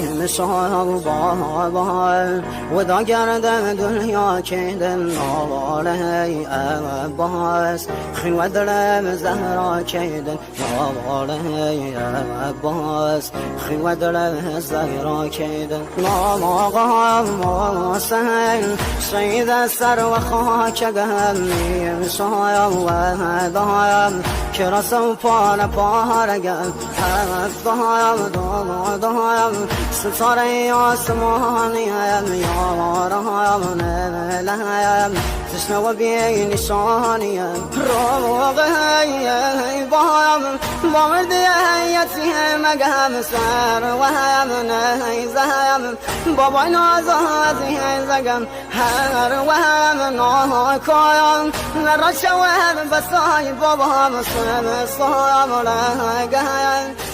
مثال بابا ودا گردم دنیا که دل نواله عباس خیوه دلم زهرا که دل نواله عباس خیوه دلم زهرا که دل نواله حسین سید سر و خاک گمی سایم و دایم که رسم پال پارگم دایم دایم ستاره آسمانیم یارم نملیم تشنه و بی نشانیم روغی بایم با مردی حیاتی مگم سر و هم نیزم بابا نازازی زگم هر و هم ناکایم نرشوه بسای بابا مسلم سلام لگم